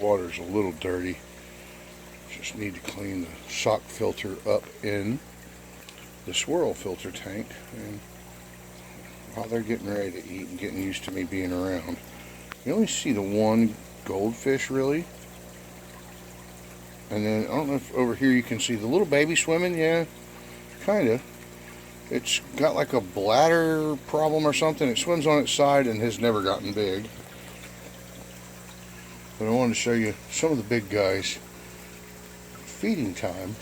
water's a little dirty. Just need to clean the shock filter up in the swirl filter tank. And while they're getting ready to eat and getting used to me being around, you only see the one goldfish really. And then I don't know if over here you can see the little baby swimming. Yeah, kind of. It's got like a bladder problem or something. It swims on its side and has never gotten big. But I wanted to show you some of the big guys. Feeding time.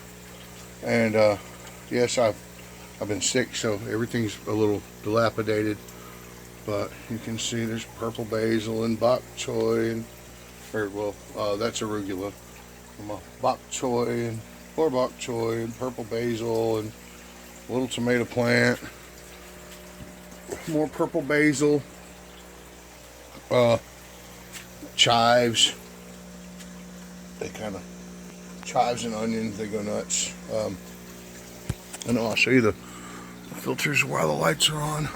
And yes, I've been sick, so everything's a little dilapidated. But you can see there's purple basil and bok choy, and that's arugula. Bok choy and more bok choy and purple basil and a little tomato plant, more purple basil, chives. They kind of chives and onions. They go nuts. And I'll show you the filters while the lights are on.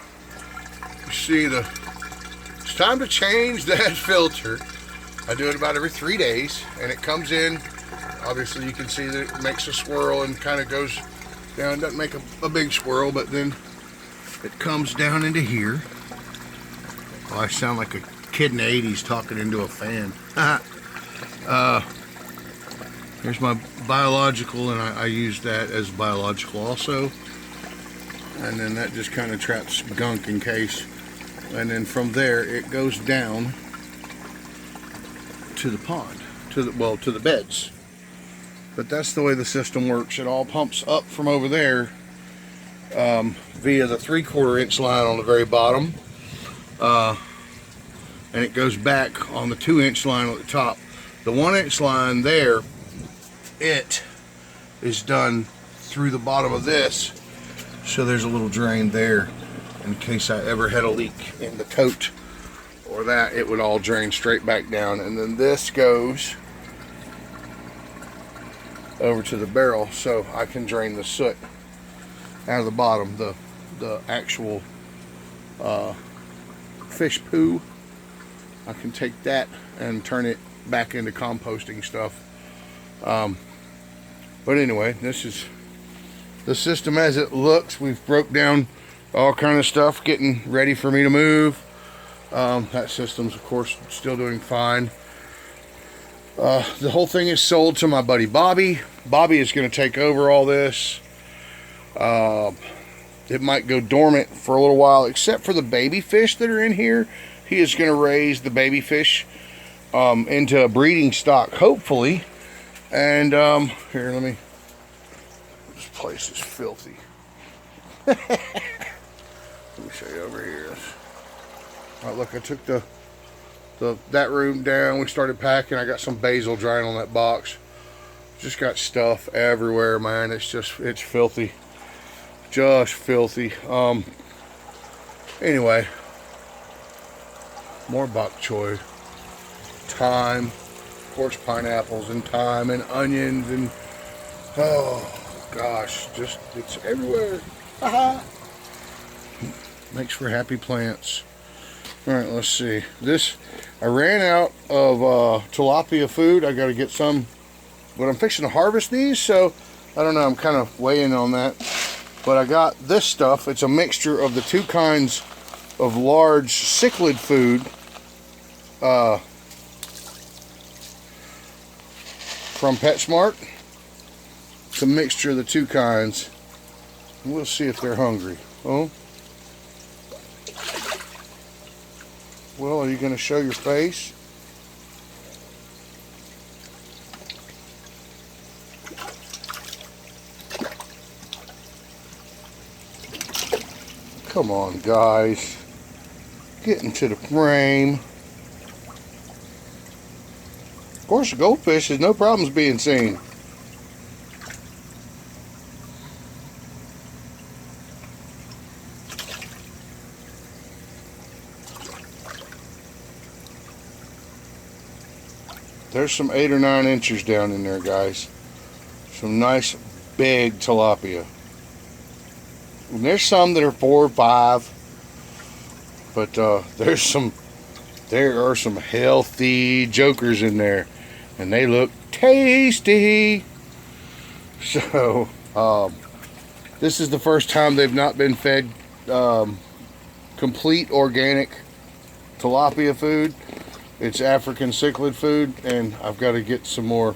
You see it's time to change that filter. I do it about every 3 days, and it comes in. Obviously, you can see that it makes a swirl and kind of goes down. Doesn't make a big swirl, but then it comes down into here. Oh, I sound like a kid in the 80s talking into a fan. Here's my biological, and I use that as biological also. And then that just kind of traps gunk in case. And then from there, it goes down to the pond, to the beds. But that's the way the system works. It all pumps up from over there via the 3/4 inch line on the very bottom, and it goes back on the 2 inch line at the top. The 1 inch line there, it is done through the bottom of this, so there's a little drain there in case I ever had a leak in the tote or that. It would all drain straight back down, and then this goes over to the barrel so I can drain the soot out of the bottom, the actual fish poo. I can take that and turn it back into composting stuff. But anyway, this is the system as it looks. We've broke down all kind of stuff, getting ready for me to move. That system's of course still doing fine. The whole thing is sold to my buddy Bobby. Bobby is going to take over all this. It might go dormant for a little while, except for the baby fish that are in here. He is going to raise the baby fish into a breeding stock, hopefully. And here, let me. This place is filthy. Let me show you over here. All right, look, I took that room down. We started packing. I got some basil drying on that box. Just got stuff everywhere, man. It's filthy. Just filthy. Anyway, more bok choy, thyme, of course pineapples and thyme and onions, and oh gosh, just it's everywhere. Makes for happy plants. All right, let's see. I ran out of tilapia food. I got to get some, but I'm fixing to harvest these, so I don't know. I'm kind of weighing on that. But I got this stuff. It's a mixture of the two kinds of large cichlid food from PetSmart. It's a mixture of the two kinds. We'll see if they're hungry. Oh. Well, are you going to show your face? Come on, guys. Get into the frame. Of course, the goldfish has no problems being seen. There's some 8 or 9 inches down in there, guys. Some nice big tilapia. And there's some that are 4 or 5, but there are some healthy jokers in there. and they look tasty. So this is the first time they've not been fed complete organic tilapia food. It's African cichlid food, and I've got to get some more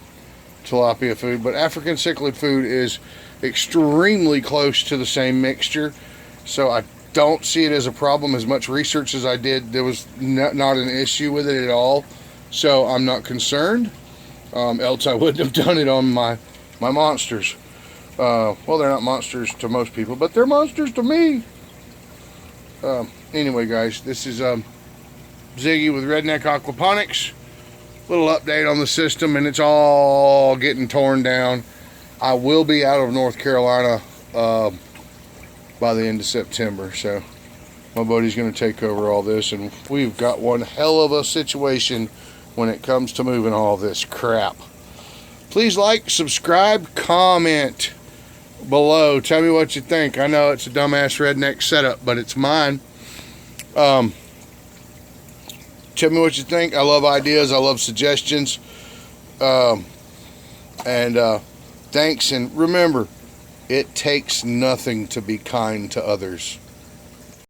tilapia food. But African cichlid food is extremely close to the same mixture, so I don't see it as a problem. As much research as I did, there was not an issue with it at all, so I'm not concerned. Else I wouldn't have done it on my monsters. Well, they're not monsters to most people, but they're monsters to me. Anyway, guys, this is Ziggy with Redneck Aquaponics. Little update on the system, and it's all getting torn down. I will be out of North Carolina by the end of September, so my buddy's going to take over all this, and we've got one hell of a situation when it comes to moving all this crap. Please like, subscribe, comment below. Tell me what you think. I know it's a dumbass redneck setup, but it's mine. Tell me what you think. I love ideas. I love suggestions. Thanks. And remember, it takes nothing to be kind to others.